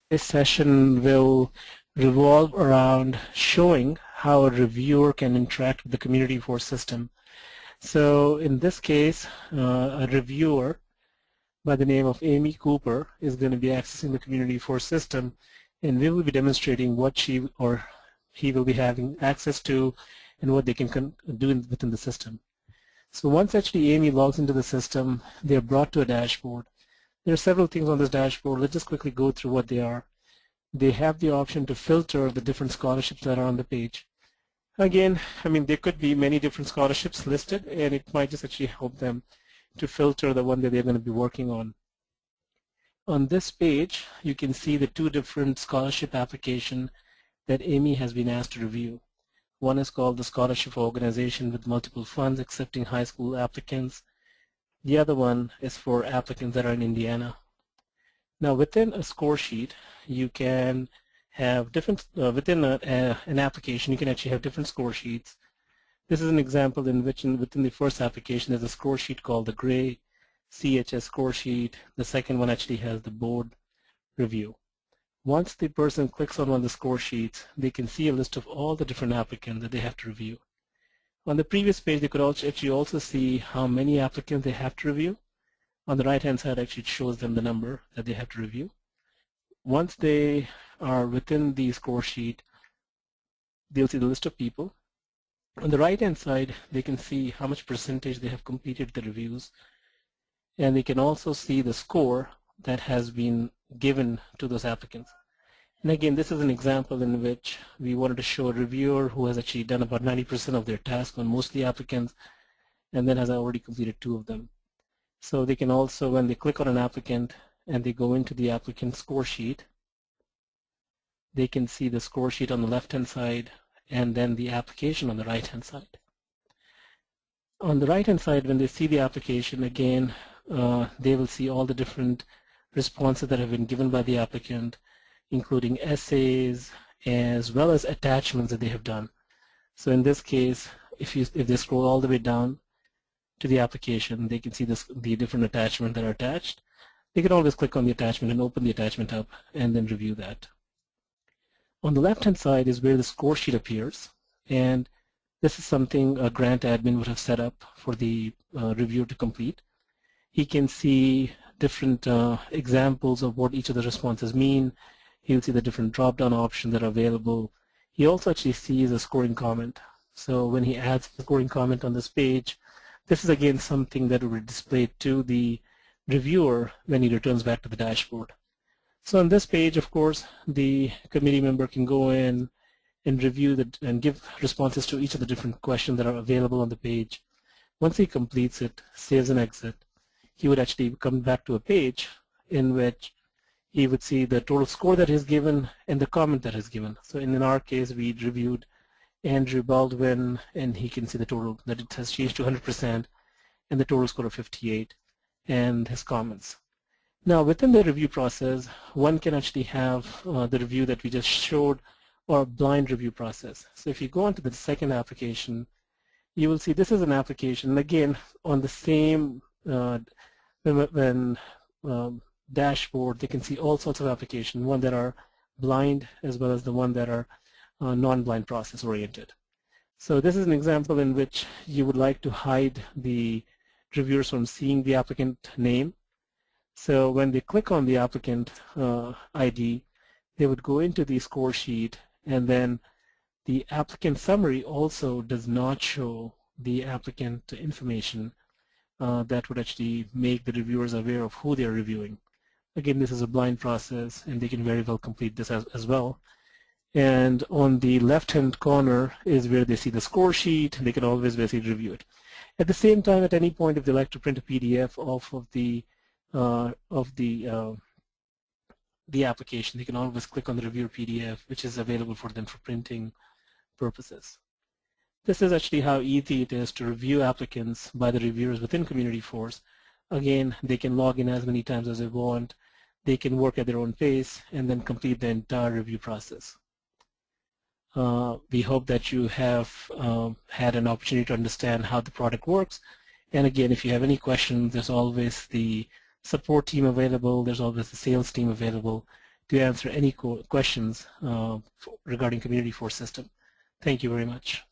This session will revolve around showing how a reviewer can interact with the Community Force system. So in this case, a reviewer by the name of Amy Cooper is going to be accessing the Community Force system, and we will be demonstrating what she or he will be having access to and what they can do within the system. So once actually Amy logs into the system, they're brought to a dashboard. There are several things on this dashboard. Let's just quickly go through what they are. They have the option to filter the different scholarships that are on the page. Again, I mean, there could be many different scholarships listed, and it might just actually help them to filter the one that they're going to be working on. On this page, you can see the two different scholarship applications that Amy has been asked to review. One is called the Scholarship Organization with Multiple Funds Accepting High School Applicants. The other one is for applicants that are in Indiana. Now within a score sheet, you can have different, within an application, you can actually have different score sheets. This is an example in which within the first application there's a score sheet called the gray CHS score sheet. The second one actually has the board review. Once the person clicks on one of the score sheets, they can see a list of all the different applicants that they have to review. On the previous page, they could actually also see how many applicants they have to review. On the right-hand side, actually it shows them the number that they have to review. Once they are within the score sheet, they'll see the list of people. On the right-hand side, they can see how much percentage they have completed the reviews, and they can also see the score that has been given to those applicants. And again, this is an example in which we wanted to show a reviewer who has actually done about 90% of their task on most of the applicants, and then has already completed 2 of them. So they can also, when they click on an applicant and they go into the applicant score sheet, they can see the score sheet on the left-hand side and then the application on the right-hand side. On the right-hand side, when they see the application, again, they will see all the different responses that have been given by the applicant, including essays as well as attachments that they have done. So in this case, if they scroll all the way down to the application, they can see the different attachments that are attached. They can always click on the attachment and open the attachment up and then review that. On the left-hand side is where the score sheet appears, and this is something a grant admin would have set up for the reviewer to complete. He can see different examples of what each of the responses mean. He'll see the different drop-down options that are available. He also actually sees a scoring comment. So when he adds a scoring comment on this page, this is again something that will be displayed to the reviewer when he returns back to the dashboard. So on this page, of course, the committee member can go in and review and give responses to each of the different questions that are available on the page. Once he completes it, saves and exit, he would actually come back to a page in which he would see the total score that is given and the comment that is given. So in our case, we reviewed Andrew Baldwin, and he can see the total that it has changed to 100% and the total score of 58 and his comments. Now within the review process, one can actually have the review that we just showed, or a blind review process. So if you go on to the second application, you will see this is an application, and again on the same dashboard, they can see all sorts of applications, one that are blind as well as the one that are non-blind process oriented. So this is an example in which you would like to hide the reviewers from seeing the applicant name. So when they click on the applicant ID, they would go into the score sheet, and then the applicant summary also does not show the applicant information that would actually make the reviewers aware of who they are reviewing. Again, this is a blind process, and they can very well complete this as well. And on the left-hand corner is where they see the score sheet, and they can always basically review it. At the same time, at any point, if they like to print a PDF off of the application, they can always click on the reviewer PDF, which is available for them for printing purposes. This is actually how easy it is to review applicants by the reviewers within Community Force. Again, they can log in as many times as they want. They can work at their own pace and then complete the entire review process. We hope that you have had an opportunity to understand how the product works. And again, if you have any questions, there's always the support team available. There's always the sales team available to answer any questions regarding Community Force system. Thank you very much.